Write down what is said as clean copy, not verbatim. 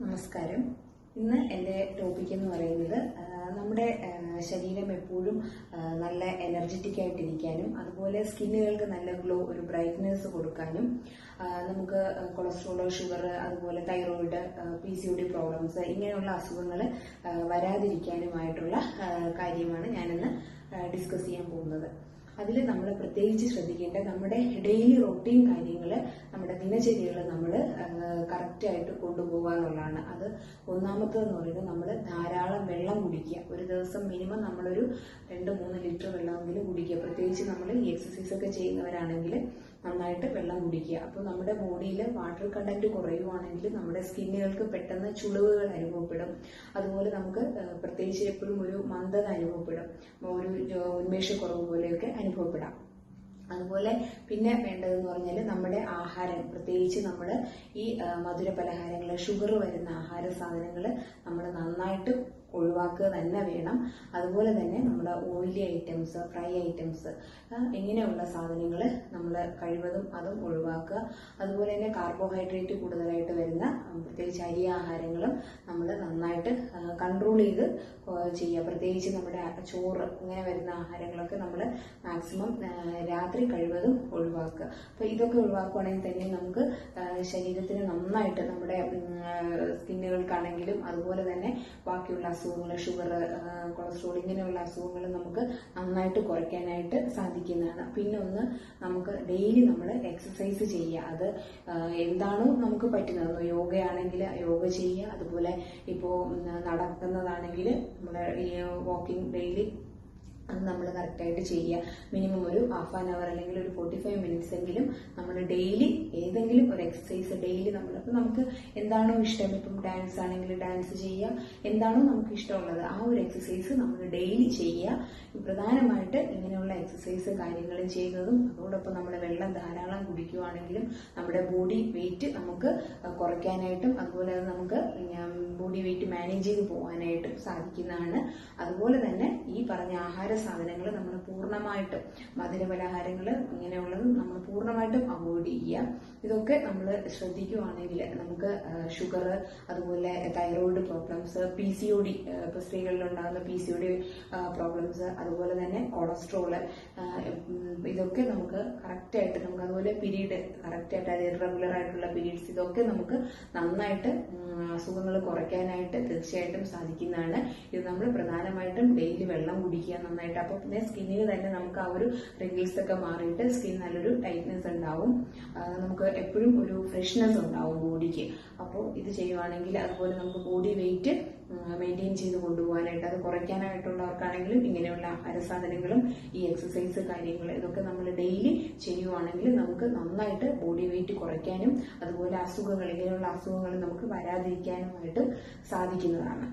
നമസ്കാരം. ഇന്ന് എൻ്റെ ടോപ്പിക് എന്ന് പറയുന്നത് നമ്മുടെ ശരീരം എപ്പോഴും നല്ല എനർജറ്റിക് ആയിട്ടിരിക്കാനും അതുപോലെ സ്കിന്നുകൾക്ക് നല്ല ഗ്ലോ, ഒരു ബ്രൈറ്റ്നെസ് കൊടുക്കാനും നമുക്ക് കൊളസ്ട്രോൾ, ഷുഗർ, അതുപോലെ തൈറോയിഡ്, PCOD പ്രോബ്ലംസ് ഇങ്ങനെയുള്ള അസുഖങ്ങൾ വരാതിരിക്കാനുമായിട്ടുള്ള കാര്യമാണ് ഞാനിന്ന് ഡിസ്കസ് ചെയ്യാൻ പോകുന്നത്. അതിൽ നമ്മൾ പ്രത്യേകിച്ച് ശ്രദ്ധിക്കേണ്ട നമ്മുടെ ഡെയിലി റൊട്ടീൻ കാര്യങ്ങൾ, നമ്മുടെ ദിനചര്യകൾ നമ്മൾ കറക്റ്റായിട്ട് കൊണ്ടുപോകുക എന്നുള്ളതാണ്. അത് ഒന്നാമത്തേതെന്ന് പറയുന്നത് നമ്മൾ ധാരാളം വെള്ളം കുടിക്കുക. ഒരു ദിവസം മിനിമം നമ്മളൊരു 2-3 ലിറ്റർ വെള്ളമെങ്കിലും കുടിക്കുക. പ്രത്യേകിച്ച് നമ്മൾ ഈ എക്സസൈസ് ഒക്കെ ചെയ്യുന്നവരാണെങ്കിൽ നന്നായിട്ട് വെള്ളം കുടിക്കുക. അപ്പോൾ നമ്മുടെ ബോഡിയിൽ വാട്ടർ കണ്ടന്റ് കുറയുവാണെങ്കിൽ നമ്മുടെ സ്കിന്നുകൾക്ക് പെട്ടെന്ന് ചുളിവുകൾ അനുഭവപ്പെടും. അതുപോലെ നമുക്ക് പ്രത്യേകിച്ച് എപ്പോഴും ഒരു മന്ദത അനുഭവപ്പെടും, ഒരു ഉന്മേഷക്കുറവ് പോലെയൊക്കെ അനുഭവപ്പെടാം. അതുപോലെ പിന്നെ വേണ്ടതെന്ന് പറഞ്ഞാൽ നമ്മുടെ ആഹാരം, പ്രത്യേകിച്ച് നമ്മൾ ഈ മധുര പലഹാരങ്ങൾ, ഷുഗർ വരുന്ന ആഹാര സാധനങ്ങൾ നമ്മൾ നന്നായിട്ട് ഒഴിവാക്കുക തന്നെ വേണം. അതുപോലെ തന്നെ നമ്മുടെ ഓയിലി ഐറ്റംസ്, ഫ്രൈ ഐറ്റംസ് ഇങ്ങനെയുള്ള സാധനങ്ങൾ നമ്മൾ കഴിവതും അതും ഒഴിവാക്കുക. അതുപോലെ തന്നെ കാർബോഹൈഡ്രേറ്റ് കൂടുതലായിട്ട് വരുന്ന പ്രത്യേകിച്ച് അരി ആഹാരങ്ങളും നമ്മൾ നന്നായിട്ട് കൺട്രോൾ ചെയ്ത് ചെയ്യുക. പ്രത്യേകിച്ച് നമ്മുടെ ചോറ് ഇങ്ങനെ വരുന്ന ആഹാരങ്ങളൊക്കെ നമ്മൾ മാക്സിമം രാത്രി കഴിവതും ഒഴിവാക്കുക. അപ്പോൾ ഇതൊക്കെ ഒഴിവാക്കുകയാണെങ്കിൽ തന്നെ നമുക്ക് ശരീരത്തിന് നന്നായിട്ട് നമ്മുടെ സ്കിന്നുകൾക്കാണെങ്കിലും അതുപോലെ തന്നെ ബാക്കിയുള്ള അസുഖങ്ങൾ, ഷുഗർ, കൊളസ്ട്രോൾ ഇങ്ങനെയുള്ള അസുഖങ്ങൾ നമുക്ക് നന്നായിട്ട് കുറയ്ക്കാനായിട്ട് സാധിക്കുന്നതാണ്. പിന്നെ ഒന്ന്, നമുക്ക് ഡെയിലി നമ്മൾ എക്സസൈസ് ചെയ്യുക. അത് എന്താണോ നമുക്ക് പറ്റുന്നത്, യോഗയാണെങ്കിൽ യോഗ ചെയ്യുക. അതുപോലെ ഇപ്പോൾ നടക്കുന്നതാണെങ്കിൽ നമ്മൾ ഈ വാക്കിംഗ് ഡെയിലി അത് നമ്മൾ കറക്റ്റായിട്ട് ചെയ്യുക. മിനിമം ഒരു ഹാഫ് ആൻ അവർ അല്ലെങ്കിൽ ഒരു 45 മിനിറ്റ്സ് എങ്കിലും നമ്മൾ ഡെയിലി ഏതെങ്കിലും ഒരു എക്സസൈസ് ഡെയിലി നമ്മൾ, അപ്പോൾ നമുക്ക് എന്താണോ ഇഷ്ടം, ഇപ്പം ഡാൻസ് ആണെങ്കിൽ ഡാൻസ് ചെയ്യുക, എന്താണോ നമുക്ക് ഇഷ്ടമുള്ളത് ആ ഒരു എക്സസൈസ് നമ്മൾ ഡെയിലി ചെയ്യുക. പ്രധാനമായിട്ട് ഇങ്ങനെയുള്ള എക്സസൈസ് കാര്യങ്ങളും ചെയ്യുന്നതും അതോടൊപ്പം നമ്മൾ വെള്ളം ധാരാളം കുടിക്കുകയാണെങ്കിലും നമ്മുടെ ബോഡി വെയിറ്റ് നമുക്ക് കുറയ്ക്കാനായിട്ടും അതുപോലെ നമുക്ക് ബോഡി വെയിറ്റ് മാനേജ് ചെയ്ത് പോകാനായിട്ടും സാധിക്കുന്നതാണ്. അതുപോലെ തന്നെ ഈ പറഞ്ഞ ആഹാര സാധനങ്ങൾ നമ്മൾ പൂർണ്ണമായിട്ടും, മധുരപലഹാരങ്ങൾ ഇങ്ങനെയുള്ളത് നമ്മൾ പൂർണ്ണമായിട്ടും അവോയ്ഡ് ചെയ്യുക. ഇതൊക്കെ നമ്മൾ ശ്രദ്ധിക്കുകയാണെങ്കിൽ നമുക്ക് ഷുഗർ, അതുപോലെ തൈറോയിഡ് പ്രോബ്ലംസ്, PCOD, ഇപ്പോൾ സ്ത്രീകളിലുണ്ടാകുന്ന PCOD പ്രോബ്ലംസ്, അതുപോലെ തന്നെ കൊളസ്ട്രോള്, ഇതൊക്കെ നമുക്ക് കറക്റ്റായിട്ട് നമുക്ക്, അതുപോലെ പീരീഡ് കറക്റ്റായിട്ട്, അത് ഇറഗുലർ ആയിട്ടുള്ള പീരീഡ്സ്, ഇതൊക്കെ നമുക്ക് നന്നായിട്ട് അസുഖങ്ങൾ കുറയ്ക്കാനായിട്ട് തീർച്ചയായിട്ടും സാധിക്കുന്നതാണ്. ഇത് നമ്മൾ പ്രധാനമായിട്ടും ഡെയിലി വെള്ളം കുടിക്കുക നന്നായിട്ട്. അപ്പോൾ പിന്നെ സ്കിന്നിന് തന്നെ നമുക്ക് ആ ഒരു റിങ്കിൾസ് ഒക്കെ മാറിയിട്ട് സ്കിൻ നല്ലൊരു ടൈറ്റ്നെസ് ഉണ്ടാവും, നമുക്ക് എപ്പോഴും ഒരു ഫ്രഷ്നെസ് ഉണ്ടാവും ബോഡിക്ക്. അപ്പോൾ ഇത് ചെയ്യുവാണെങ്കിൽ, അതുപോലെ നമുക്ക് ബോഡി വെയിറ്റ് മെയിൻറ്റെയിൻ ചെയ്ത് കൊണ്ടുപോകാനായിട്ട്, അത് കുറയ്ക്കാനായിട്ടുള്ളവർക്കാണെങ്കിലും ഇങ്ങനെയുള്ള ആഹാര സാധനങ്ങളും ഈ എക്സസൈസ് കാര്യങ്ങൾ ഇതൊക്കെ നമ്മൾ ഡെയിലി ചെയ്യുവാണെങ്കിൽ നമുക്ക് നന്നായിട്ട് ബോഡി വെയിറ്റ് കുറയ്ക്കാനും അതുപോലെ അസുഖങ്ങൾ, ഇങ്ങനെയുള്ള അസുഖങ്ങൾ നമുക്ക് വരാതിരിക്കാനുമായിട്ട് സാധിക്കുന്നതാണ്.